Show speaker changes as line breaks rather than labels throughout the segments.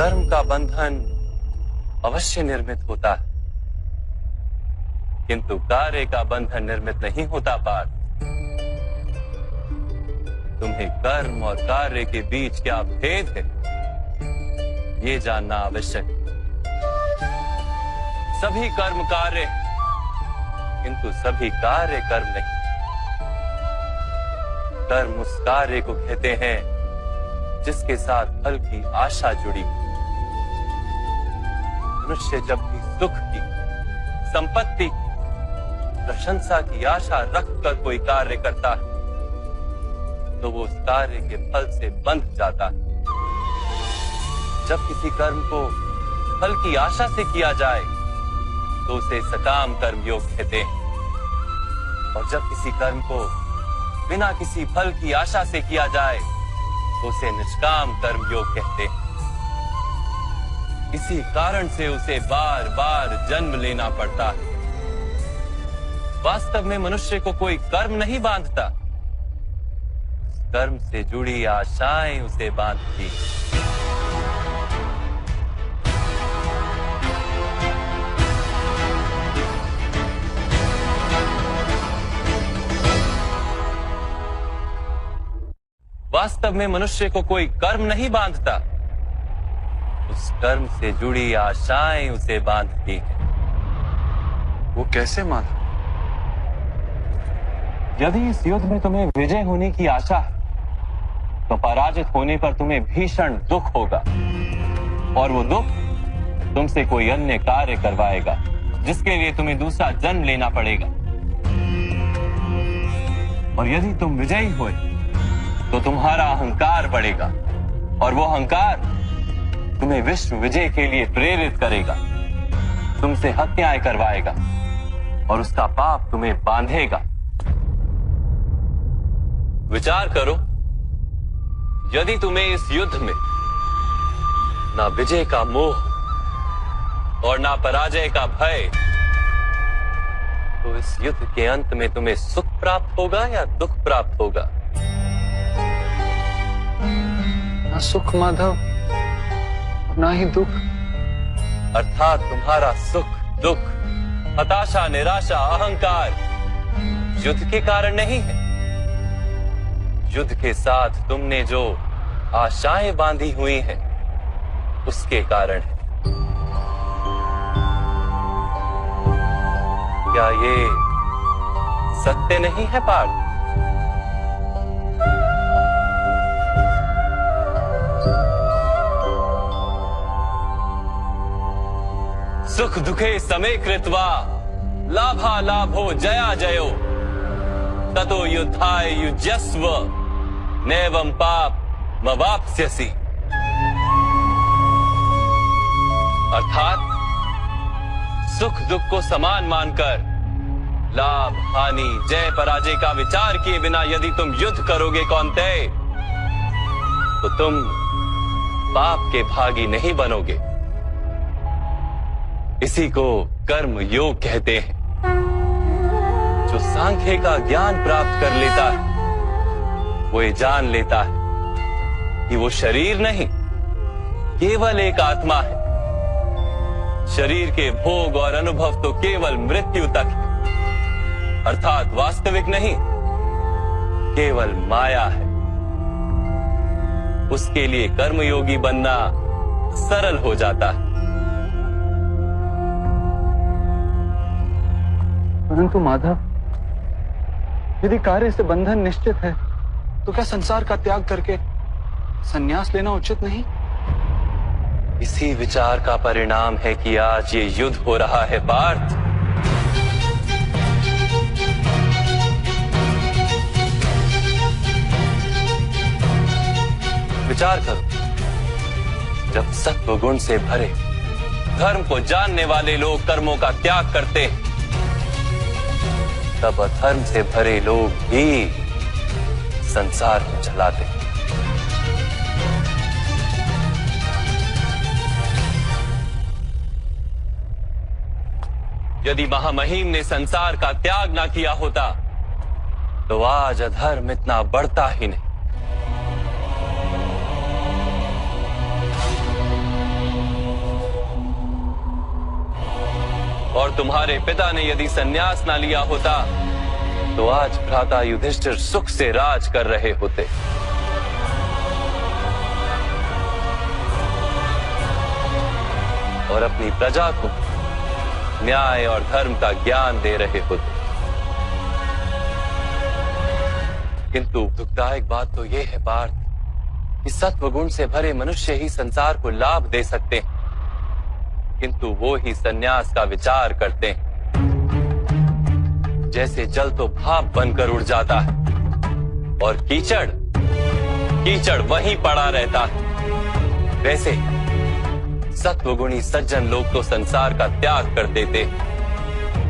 कर्म का बंधन अवश्य निर्मित होता है, किंतु कार्य का बंधन निर्मित नहीं होता पार्थ। तुम्हें कर्म और कार्य के बीच क्या भेद है, ये जानना आवश्यक है। सभी कर्म कार्य, किंतु सभी कार्य कर्म नहीं। कर्म उस कार्य को कहते हैं जिसके साथ फल की आशा जुड़ी। मनुष्य जब भी सुख की, संपत्ति की, प्रशंसा की आशा रखकर कोई कार्य करता है तो वो उस कार्य के फल से बंध जाता है। जब किसी कर्म को फल की आशा से किया जाए तो उसे सकाम कर्म योग कहते हैं, और जब किसी कर्म को बिना किसी फल की आशा से किया जाए तो उसे निष्काम कर्म योग कहते हैं। इसी कारण से उसे बार बार जन्म लेना पड़ता है। वास्तव में मनुष्य को कोई कर्म नहीं बांधता, कर्म से जुड़ी आशाएं उसे बांधती। वास्तव में मनुष्य को कोई कर्म नहीं बांधता, उस कर्म से जुड़ी आशाएं उसे बांधती हैं।
वो कैसे माधव?
यदि इस युद्ध में तुम्हें विजय होने की आशा है तो पराजित होने पर तुम्हें भीषण दुख होगा, और वो दुख तुमसे कोई अन्य कार्य करवाएगा जिसके लिए तुम्हें दूसरा जन्म लेना पड़ेगा। और यदि तुम विजयी हुए तो तुम्हारा अहंकार बढ़ेगा, और वो अहंकार तुम्हें विश्व विजय के लिए प्रेरित करेगा, तुमसे हत्याएं करवाएगा और उसका पाप तुम्हें बांधेगा। विचार करो, यदि तुम्हें इस युद्ध में ना विजय का मोह और ना पराजय का भय, तो इस युद्ध के अंत में तुम्हें सुख प्राप्त होगा या दुख प्राप्त होगा?
ना सुख माधव, ना ही दुख।
अर्थात तुम्हारा सुख, दुख, हताशा, निराशा, अहंकार युद्ध के कारण नहीं है। युद्ध के साथ तुमने जो आशाएं बांधी हुई हैं, उसके कारण है। क्या ये सत्य नहीं है पार्थ? सुख दुखे समे कृत्वा लाभा लाभो जया जयो ततो युद्धाय युज्यस्व नैवं पाप मवाप्स्यसि। अर्थात सुख दुख को समान मानकर लाभ हानि जय पराजय का विचार किए बिना यदि तुम युद्ध करोगे कौन्तेय, तो तुम पाप के भागी नहीं बनोगे। इसी को कर्म योग कहते हैं। जो सांख्य का ज्ञान प्राप्त कर लेता है वो ये जान लेता है कि वो शरीर नहीं, केवल एक आत्मा है। शरीर के भोग और अनुभव तो केवल मृत्यु तक है, अर्थात वास्तविक नहीं, केवल माया है। उसके लिए कर्मयोगी बनना सरल हो जाता है।
परंतु माधव, यदि कार्य से बंधन निश्चित है तो क्या संसार का त्याग करके संन्यास लेना उचित नहीं?
इसी विचार का परिणाम है कि आज ये युद्ध हो रहा है पार्थ। विचार करो, जब सत्व गुण से भरे धर्म को जानने वाले लोग कर्मों का त्याग करते हैं, तब अधर्म से भरे लोग भी संसार को चलाते हैं। यदि महामहिम ने संसार का त्याग ना किया होता तो आज अधर्म इतना बढ़ता ही नहीं। और तुम्हारे पिता ने यदि संन्यास ना लिया होता तो आज भ्राता युधिष्ठिर सुख से राज कर रहे होते। और अपनी प्रजा को न्याय और धर्म का ज्ञान दे रहे होते। किंतु दुखदायक बात तो यह है पार्थ कि सत्वगुण से भरे मनुष्य ही संसार को लाभ दे सकते हैं, किंतु वो ही संन्यास का विचार करते हैं। जैसे जल तो भाप बनकर उड़ जाता है और कीचड़ वहीं पड़ा रहता है, वैसे सत्वगुणी सज्जन लोग तो संसार का त्याग कर देते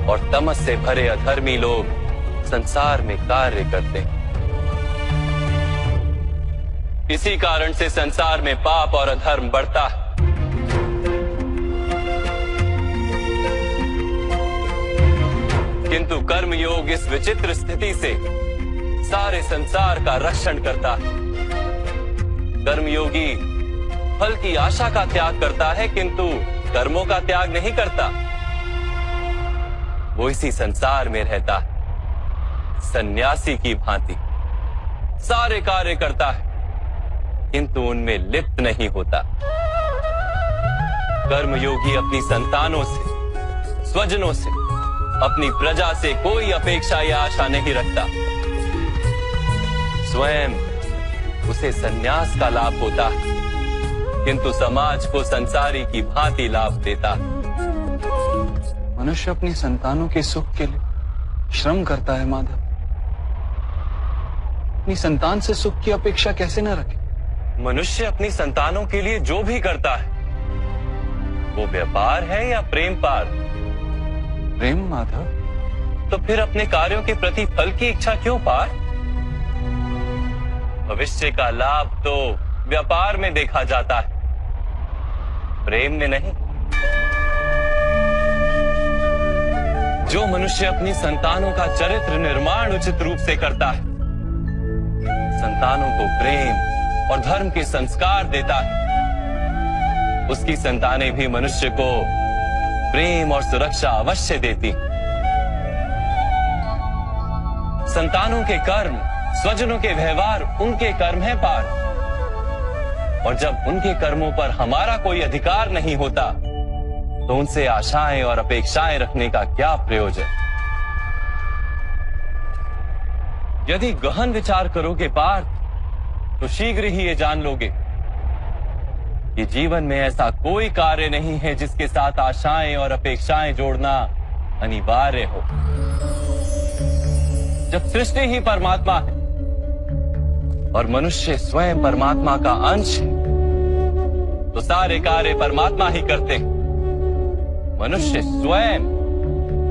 और तमस से भरे अधर्मी लोग संसार में कार्य करते हैं। इसी कारण से संसार में पाप और अधर्म बढ़ता है। किंतु कर्मयोग इस विचित्र स्थिति से सारे संसार का रक्षण करता है। कर्मयोगी फल की आशा का त्याग करता है, किंतु कर्मों का त्याग नहीं करता। वो इसी संसार में रहता है, सन्यासी की भांति सारे कार्य करता है, किंतु उनमें लिप्त नहीं होता। कर्मयोगी अपनी संतानों से, स्वजनों से, अपनी प्रजा से कोई अपेक्षा या आशा नहीं रखता। स्वयं उसे संन्यास का लाभ होता है, किंतु समाज को संसारी की भांति लाभ देता।
मनुष्य अपनी संतानों के सुख के लिए श्रम करता है माधव। अपनी संतान से सुख की अपेक्षा कैसे न रखे?
मनुष्य अपनी संतानों के लिए जो भी करता है वो व्यापार है या प्रेम पार?
प्रेम माधव।
तो फिर अपने कार्यों के प्रति फल की इच्छा क्यों पार? भविष्य का लाभ तो व्यापार में देखा जाता है, प्रेम में नहीं। जो मनुष्य अपनी संतानों का चरित्र निर्माण उचित रूप से करता है, संतानों को प्रेम और धर्म के संस्कार देता है, उसकी संतानें भी मनुष्य को प्रेम और सुरक्षा अवश्य देती। संतानों के कर्म, स्वजनों के व्यवहार उनके कर्म है पार। और जब उनके कर्मों पर हमारा कोई अधिकार नहीं होता तो उनसे आशाएं और अपेक्षाएं रखने का क्या प्रयोजन? यदि गहन विचार करोगे पार्थ तो शीघ्र ही ये जान लोगे कि जीवन में ऐसा कोई कार्य नहीं है जिसके साथ आशाएं और अपेक्षाएं जोड़ना अनिवार्य हो। जब सृष्टि ही परमात्मा है और मनुष्य स्वयं परमात्मा का अंश है तो सारे कार्य परमात्मा ही करते हैं, मनुष्य स्वयं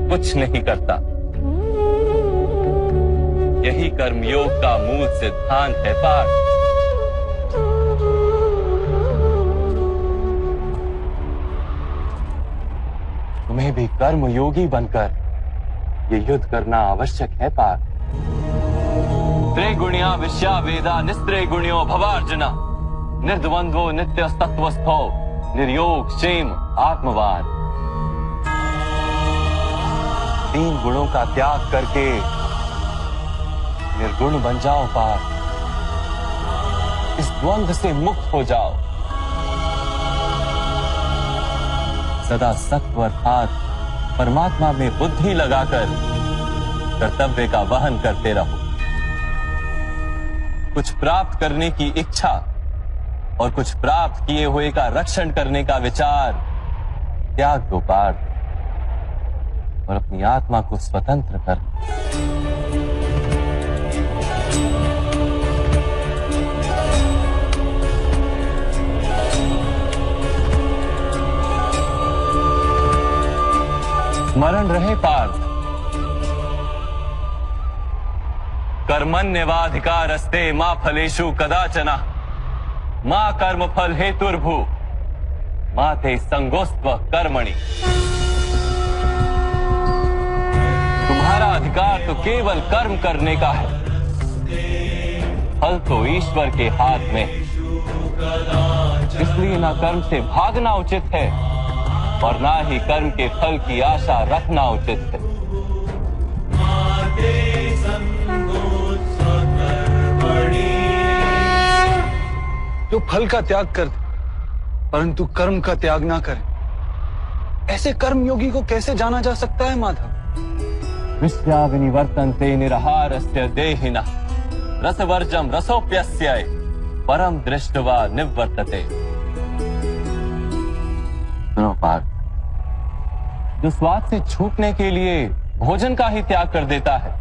कुछ नहीं करता। यही कर्मयोग का मूल सिद्धांत है पार्थ। तुम्हें भी कर्मयोगी बनकर ये युद्ध करना आवश्यक है पार्थ। त्रिगुणिया विश्या वेदा निस्त्रिगुण्यो भवार्जुना निर्द्वंद्वो नित्य तत्वस्थो निर्योग क्षेम आत्मवान। तीन गुणों का त्याग करके निर्गुण बन जाओ पार्थ। इस द्वंद्व से मुक्त हो जाओ। सदा सत्व अर्थात परमात्मा में बुद्धि लगाकर कर्तव्य का वहन करते रहो। कुछ प्राप्त करने की इच्छा और कुछ प्राप्त किए हुए का रक्षण करने का विचार त्याग दो पार्थ और अपनी आत्मा को स्वतंत्र कर। स्मरण रहे पार्थ, कर्मण्यवाधिकारस्ते मा फलेषु कदाचन मा कर्म फल हेतुर्भू मा ते संगोस्त्व कर्मणि। तुम्हारा अधिकार तो केवल कर्म करने का है, फल तो ईश्वर के हाथ में। इसलिए ना कर्म से भागना उचित है और ना ही कर्म के फल की आशा रखना उचित है।
जो फल का त्याग कर दे परंतु कर्म का त्याग ना करे, ऐसे कर्म योगी को कैसे जाना जा सकता है माधव?
विश्या विनिवर्तन्ते निरहारस्य देहिनः रसवर्जम रसोप्यस्य परम दृष्ट्वा निवर्तते। सुनो पार्थ, जो स्वाद से छूटने के लिए भोजन का ही त्याग कर देता है,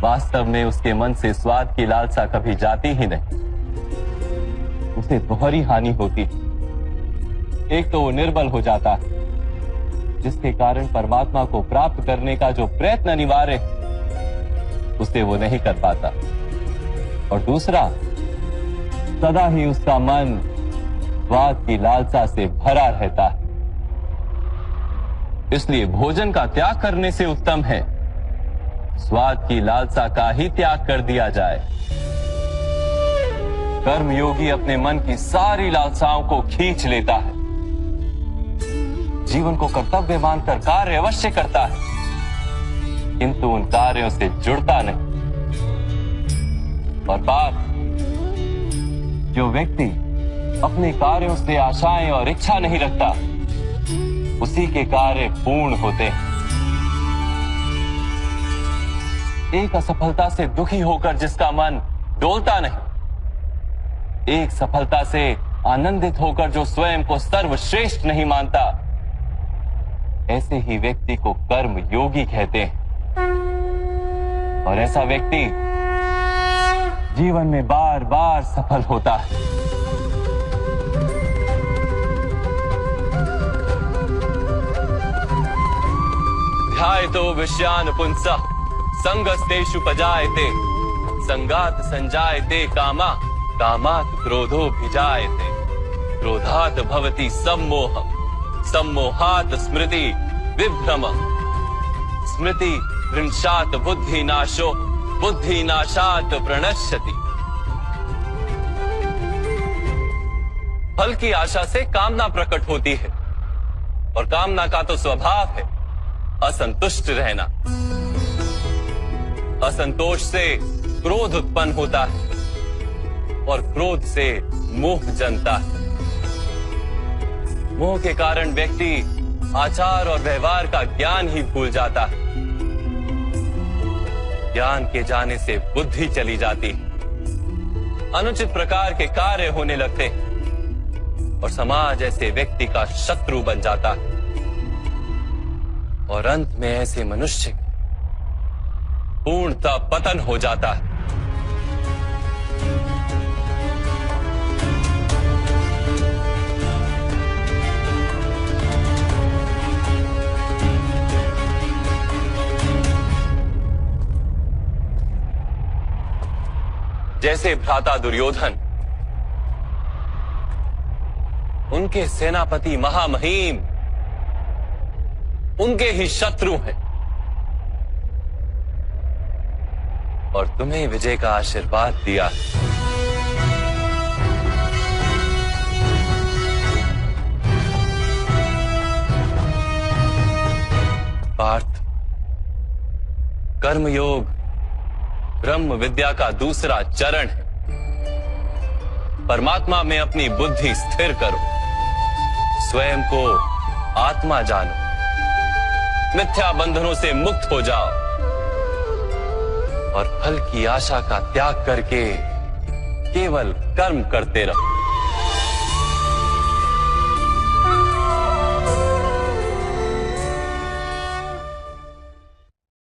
वास्तव में उसके मन से स्वाद की लालसा कभी जाती ही नहीं। उसे दोहरी हानि होती है। एक तो वो निर्बल हो जाता है, जिसके कारण परमात्मा को प्राप्त करने का जो प्रयत्न अनिवार्य है उसे वो नहीं कर पाता, और दूसरा, सदा ही उसका मन स्वाद की लालसा से भरा रहता है। इसलिए भोजन का त्याग करने से उत्तम है स्वाद की लालसा का ही त्याग कर दिया जाए। कर्म योगी अपने मन की सारी लालसाओं को खींच लेता है, जीवन को कर्तव्य मानकर कार्य अवश्य करता है, किंतु उन कार्यों से जुड़ता नहीं। और बात, जो व्यक्ति अपने कार्यों से आशाएं और इच्छा नहीं रखता, उसी के कार्य पूर्ण होते हैं। एक असफलता से दुखी होकर जिसका मन डोलता नहीं, एक सफलता से आनंदित होकर जो स्वयं को सर्वश्रेष्ठ नहीं मानता, ऐसे ही व्यक्ति को कर्म योगी कहते हैं। और ऐसा व्यक्ति जीवन में बार बार सफल होता है। ध्यायतो विषयान पुंसः संगस्तेषु पजायते संगात संजायते कामा कामात् क्रोधोऽभिजायते क्रोधात् भवति सम्मोहः सम्मोहात् स्मृति विभ्रमः स्मृति भ्रंशात् बुद्धिनाशो बुद्धिनाशात् प्रणश्यति। फल की आशा से कामना प्रकट होती है, और कामना का तो स्वभाव है असंतुष्ट रहना। असंतोष से क्रोध उत्पन्न होता है, और क्रोध से मोह जन्मता है। मोह के कारण व्यक्ति आचार और व्यवहार का ज्ञान ही भूल जाता है। ज्ञान के जाने से बुद्धि चली जाती है, अनुचित प्रकार के कार्य होने लगते हैं, और समाज ऐसे व्यक्ति का शत्रु बन जाता है, और अंत में ऐसे मनुष्य पूर्णतः पतन हो जाता है। जैसे भ्राता दुर्योधन, उनके सेनापति महामहिम उनके ही शत्रु हैं, और तुम्हें विजय का आशीर्वाद दिया। पार्थ, कर्मयोग ब्रह्म विद्या का दूसरा चरण है। परमात्मा में अपनी बुद्धि स्थिर करो, स्वयं को आत्मा जानो, मिथ्या बंधनों से मुक्त हो जाओ, और फल की आशा का त्याग करके केवल कर्म करते रहो।